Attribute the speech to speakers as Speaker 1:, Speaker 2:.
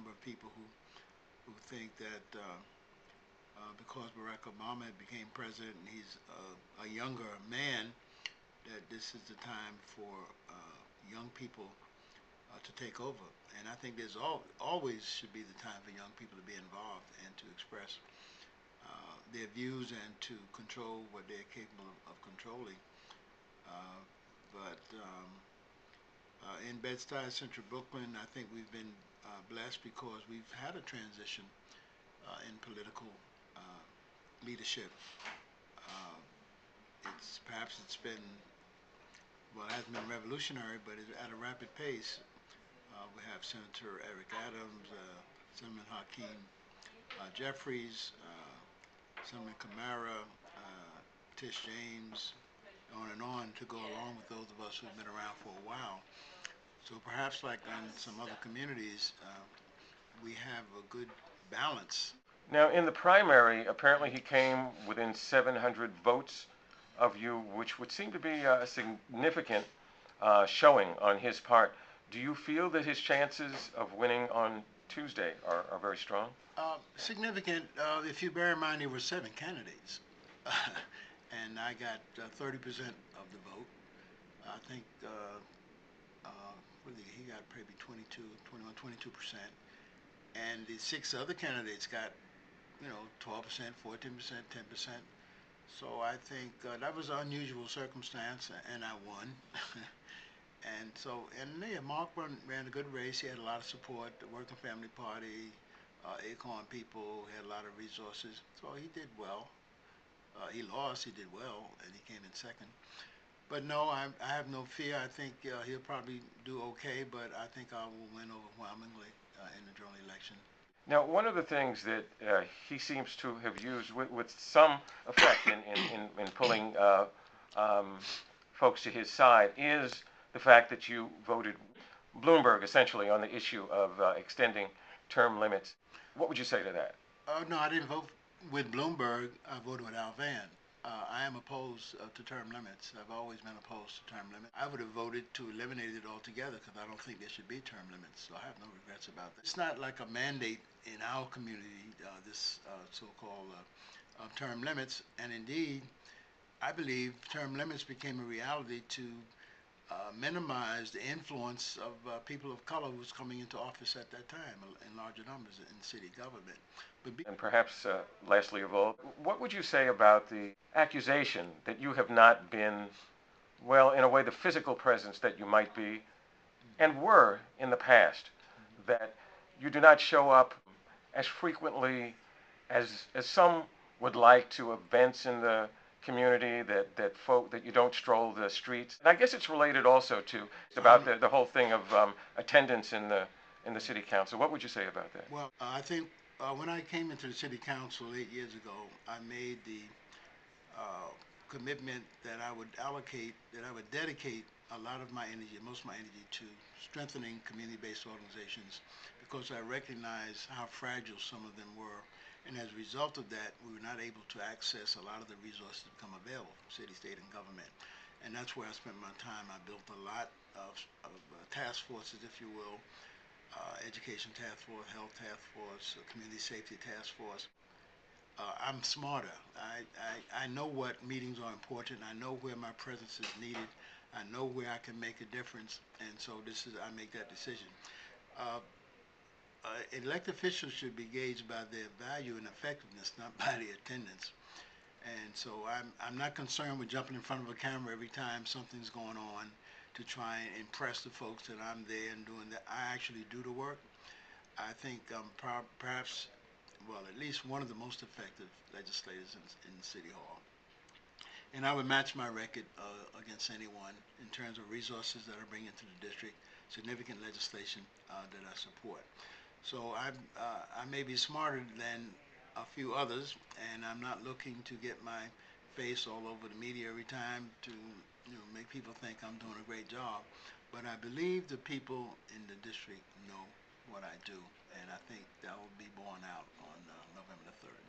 Speaker 1: number of people who think that because Barack Obama became president and he's a younger man, that this is the time for young people to take over. And I think always should be the time for young people to be involved and to express their views and to control what they're capable of controlling. Uh, but in Bed-Stuy, Central Brooklyn, I think we've been blessed because we've had a transition in political uh, leadership. Uh, it's been, well, it hasn't been revolutionary, but it's at a rapid pace. We have Senator Eric Adams, Senator Hakeem Jeffries, Senator Kamara, Tish James, on to go along with those of us who've been around for a while. So perhaps like in some other communities, we have a good balance.
Speaker 2: Now, in the primary, apparently he came within 700 votes of you, which would seem to be a significant showing on his part. Do you feel that his chances of winning on Tuesday are very strong?
Speaker 1: Significant, if you bear in mind there were seven candidates, and I got 30% of the vote. I think what did he got maybe 22, 21, 22%, and the six other candidates got 12%, 14%, 10%. So I think that was an unusual circumstance, and I won. And so, and yeah, Mark ran a good race. He had a lot of support. The Working Family Party, Acorn people, he had a lot of resources. So he did well. He lost. He did well, and he came in second. But no, I have no fear. I think he'll probably do okay, but I think I will win overwhelmingly in the general election.
Speaker 2: Now, one of the things that he seems to have used with some effect in pulling um, folks to his side is the fact that you voted Bloomberg essentially on the issue of extending term limits. What would you say to that?
Speaker 1: No, I didn't vote with Bloomberg. I voted with Vann. I am opposed to term limits. I've always been opposed to term limits. I would have voted to eliminate it altogether because I don't think there should be term limits. So I have no regrets about that. It's not like a mandate in our community, this so-called term limits. And indeed, I believe term limits became a reality to minimize the influence of people of color who was coming into office at that time in larger numbers in city government.
Speaker 2: And perhaps lastly of all, what would you say about the accusation that you have not been, well, in a way, the physical presence that you might be and were in the past, that you do not show up as frequently as some would like to events in the community, that you don't stroll the streets? And I guess it's related also to about the whole thing of attendance in the city council. What would you say about that?
Speaker 1: Well, I think when I came into the city council 8 years ago, I made the commitment that I would dedicate a lot of my energy, most of my energy, to strengthening community-based organizations because I recognize how fragile some of them were. And as a result of that, we were not able to access a lot of the resources that become available from city, state, and government. And that's where I spent my time. I built a lot of task forces, if you will, education task force, health task force, community safety task force. I'm smarter. I know what meetings are important. I know where my presence is needed. I know where I can make a difference. And so I make that decision. Uh, Elected officials should be gauged by their value and effectiveness, not by their attendance. And so I'm not concerned with jumping in front of a camera every time something's going on to try and impress the folks that I'm there and doing that. I actually do the work. I think perhaps, well, at least one of the most effective legislators in City Hall. And I would match my record against anyone in terms of resources that I bring into the district, significant legislation that I support. So I may be smarter than a few others, and I'm not looking to get my face all over the media every time to make people think I'm doing a great job. But I believe the people in the district know what I do, and I think that will be borne out on November the 3rd.